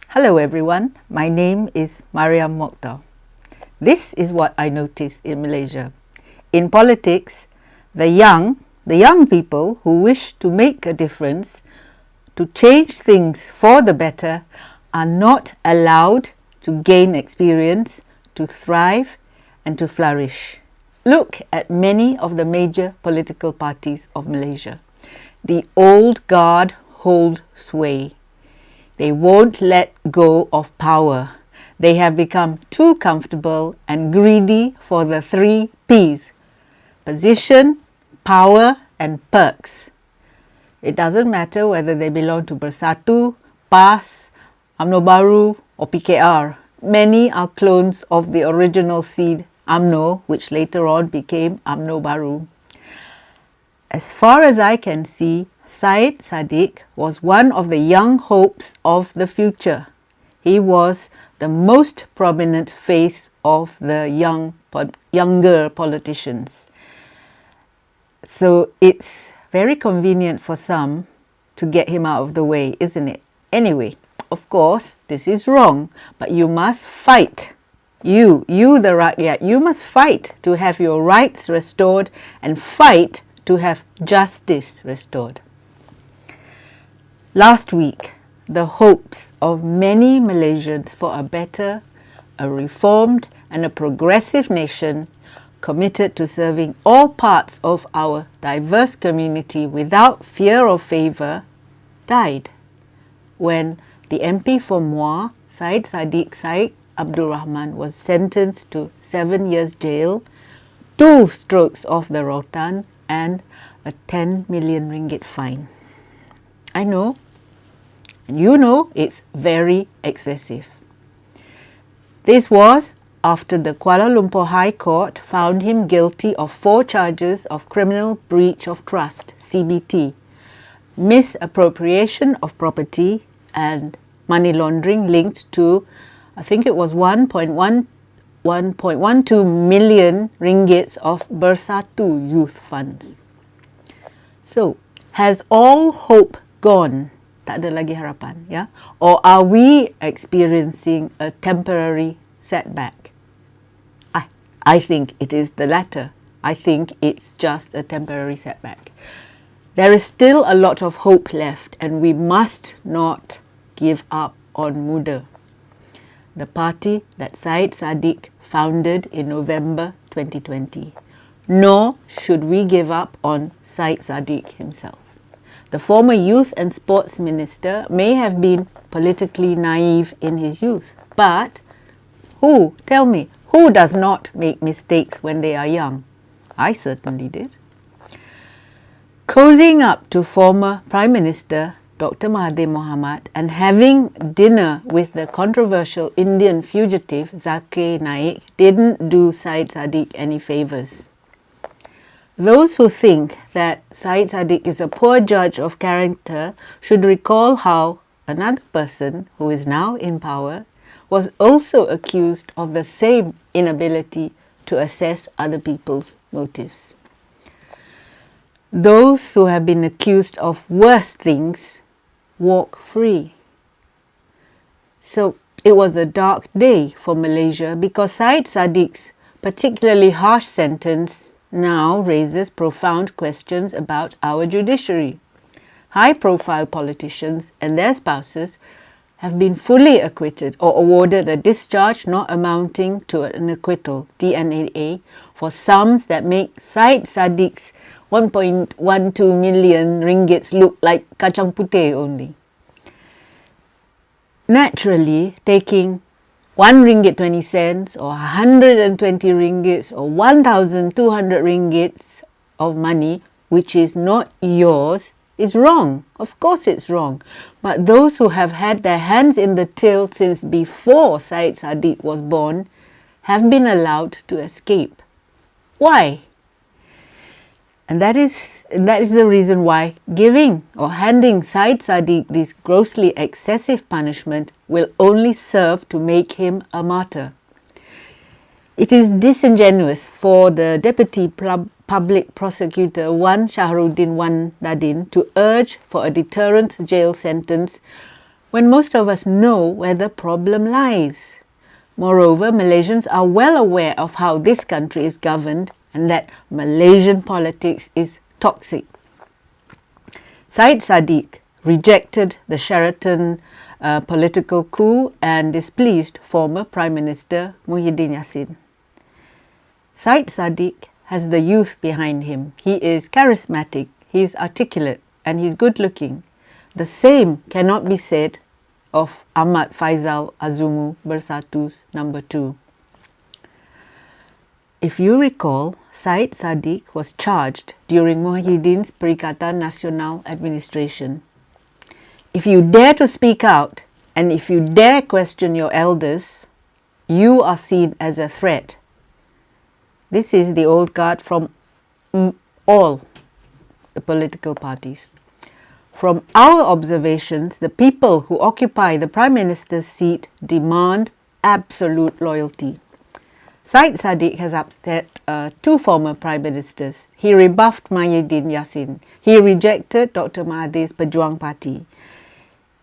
Hello everyone, my name is Mariam Mokhtar. This is what I noticed in Malaysia. In politics, the young people who wish to make a difference, to change things for the better, are not allowed to gain experience, to thrive and to flourish. Look at many of the major political parties of Malaysia. The old guard hold sway. They won't let go of power. They have become too comfortable and greedy for the 3 P's: position, power and perks. It doesn't matter whether they belong to Bersatu, PAS, UMNO Baru or PKR. Many are clones of the original seed UMNO, which later on became UMNO Baru. As far as I can see, Syed Saddiq was one of the young hopes of the future. He was the most prominent face of the younger politicians. So it's very convenient for some to get him out of the way, isn't it? Anyway, of course, this is wrong, but you must fight. You the rakyat, you must fight to have your rights restored and fight to have justice restored. Last week, the hopes of many Malaysians for a better, a reformed and a progressive nation committed to serving all parts of our diverse community without fear or favour died when the MP for Muar, Syed Saddiq Syed Abdul Rahman, was sentenced to 7 years jail, 2 strokes off the rotan and a 10 million ringgit fine. I know, and you know, it's very excessive. This was after the Kuala Lumpur High Court found him guilty of 4 charges of criminal breach of trust, CBT, misappropriation of property and money laundering linked to, I think it was 1.12 million ringgits of Bersatu youth funds. So, has all hope gone? Tak ada lagi harapan, ya? Or are we experiencing a temporary setback? I think it is the latter. I think it's just a temporary setback. There is still a lot of hope left and we must not give up on MUDA, the party that Syed Saddiq founded in November 2020. Nor should we give up on Syed Saddiq himself. The former Youth and Sports Minister may have been politically naive in his youth, but tell me, who does not make mistakes when they are young? I certainly did. Cozying up to former Prime Minister Dr. Mahathir Mohamad and having dinner with the controversial Indian fugitive Zakir Naik didn't do Syed Saddiq any favours. Those who think that Syed Saddiq is a poor judge of character should recall how another person who is now in power was also accused of the same inability to assess other people's motives. Those who have been accused of worse things walk free. So it was a dark day for Malaysia because Syed Saddiq's particularly harsh sentence now raises profound questions about our judiciary. High-profile politicians and their spouses have been fully acquitted or awarded a discharge not amounting to an acquittal, DNAA, for sums that make Syed Saddiq's 1.12 million ringgits look like kacang putih only. Naturally, taking 1 ringgit 20 cents or 120 ringgits or 1,200 ringgits of money, which is not yours, is wrong. Of course it's wrong. But those who have had their hands in the till since before Syed Saddiq was born have been allowed to escape. Why? And that is the reason why giving or handing Syed Saddiq this grossly excessive punishment will only serve to make him a martyr. It is disingenuous for the Deputy Public Prosecutor Wan Shahruddin Wan Dadin to urge for a deterrent jail sentence when most of us know where the problem lies. Moreover, Malaysians are well aware of how this country is governed and that Malaysian politics is toxic. Syed Saddiq rejected the Sheraton political coup and displeased former Prime Minister Muhyiddin Yassin. Syed Saddiq has the youth behind him. He is charismatic, he is articulate, and he is good looking. The same cannot be said of Ahmad Faisal Azumu Bersatu's number 2. If you recall, Syed Saddiq was charged during Muhyiddin's Perikatan Nasional administration. If you dare to speak out and if you dare question your elders, you are seen as a threat. This is the old guard from all the political parties. From our observations, the people who occupy the Prime Minister's seat demand absolute loyalty. Syed Saddiq has upset 2 former Prime Ministers. He rebuffed Muhyiddin Yassin. He rejected Dr. Mahathir's Pejuang Party.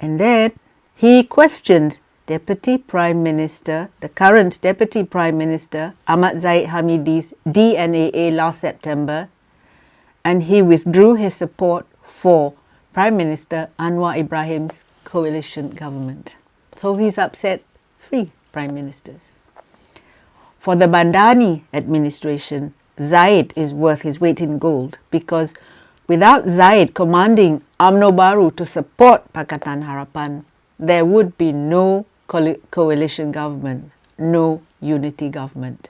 And then he questioned Deputy Prime Minister, the current Deputy Prime Minister, Ahmad Zahid Hamidi's DNAA last September, and he withdrew his support for Prime Minister Anwar Ibrahim's coalition government. So he's upset 3 Prime Ministers. For the Bandani administration, Zahid is worth his weight in gold because without Zahid commanding UMNO Baru to support Pakatan Harapan, there would be no coalition government, no unity government.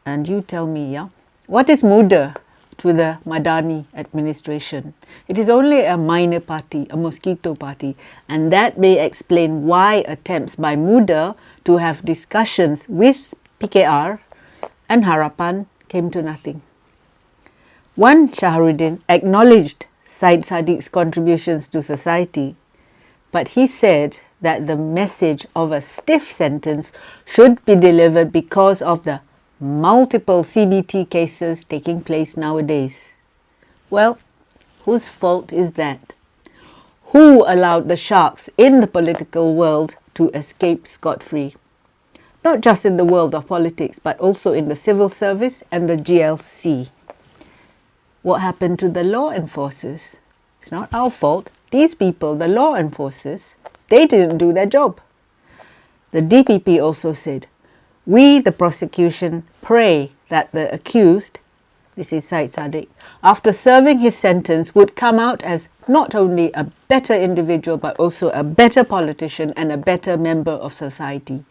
And you tell me, yeah, what is MUDA to the Madani administration? It is only a minor party, a mosquito party, and that may explain why attempts by MUDA to have discussions with PKR and Harapan came to nothing. Wan Shahruddin acknowledged Syed Saddiq's contributions to society, but he said that the message of a stiff sentence should be delivered because of the multiple CBT cases taking place nowadays. Well, whose fault is that? Who allowed the sharks in the political world to escape scot-free? Not just in the world of politics, but also in the civil service and the GLC. What happened to the law enforcers? It's not our fault. These people, the law enforcers, they didn't do their job. The DPP also said, we, the prosecution, pray that the accused, this is Syed Saddiq, after serving his sentence would come out as not only a better individual but also a better politician and a better member of society.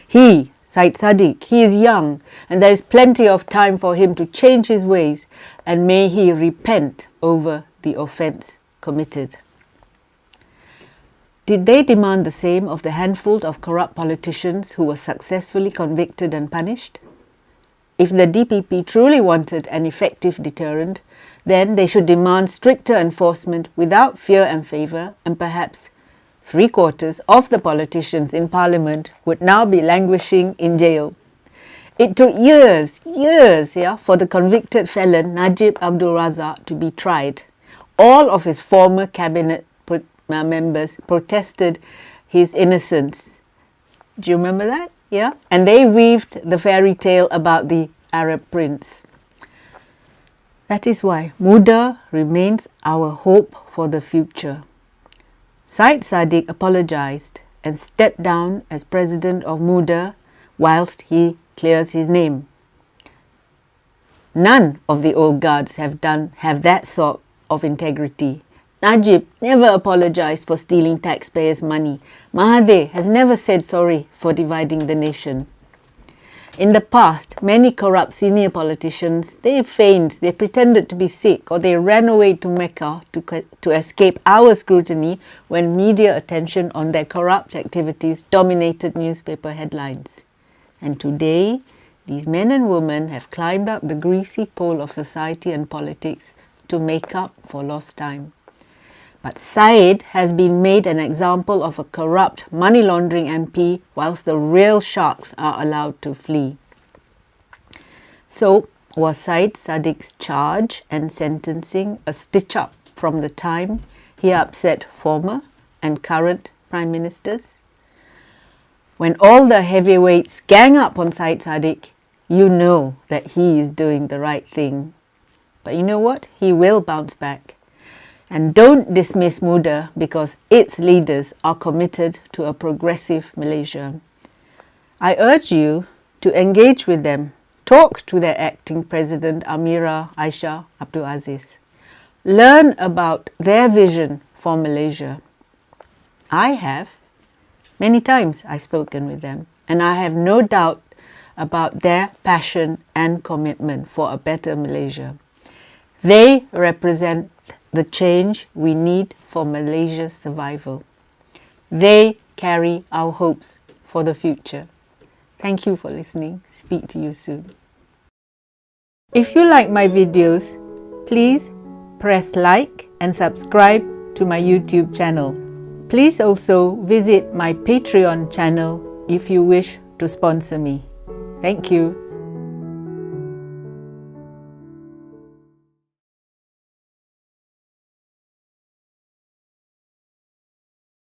He, Syed Saddiq, he is young and there is plenty of time for him to change his ways, and may he repent over the offence committed. Did they demand the same of the handful of corrupt politicians who were successfully convicted and punished? If the DPP truly wanted an effective deterrent, then they should demand stricter enforcement without fear and favour, and perhaps 3/4 of the politicians in Parliament would now be languishing in jail. It took years, for the convicted felon Najib Abdul Razak to be tried. All of his former cabinet members protested his innocence. Do you remember that? Yeah? And they weaved the fairy tale about the Arab prince. That is why MUDA remains our hope for the future. Syed Saddiq apologized and stepped down as president of MUDA whilst he clears his name. None of the old guards have that sort of integrity. Najib never apologized for stealing taxpayers' money. Mahathir has never said sorry for dividing the nation. In the past, many corrupt senior politicians, they feigned, they pretended to be sick, or they ran away to Mecca to escape our scrutiny when media attention on their corrupt activities dominated newspaper headlines. And today, these men and women have climbed up the greasy pole of society and politics to make up for lost time. But Syed has been made an example of a corrupt money laundering MP whilst the real sharks are allowed to flee. So, was Syed Saddiq's charge and sentencing a stitch-up from the time he upset former and current Prime Ministers? When all the heavyweights gang up on Syed Saddiq, you know that he is doing the right thing. But you know what? He will bounce back. And don't dismiss MUDA because its leaders are committed to a progressive Malaysia. I urge you to engage with them. Talk to their acting president, Amira Aisyah Abdul Aziz. Learn about their vision for Malaysia. I have. Many times I've spoken with them, and I have no doubt about their passion and commitment for a better Malaysia. They represent the change we need for Malaysia's survival. They carry our hopes for the future. Thank you for listening. Speak to you soon. If you like my videos, please press like and subscribe to my YouTube channel. Please also visit my Patreon channel if you wish to sponsor me. Thank you.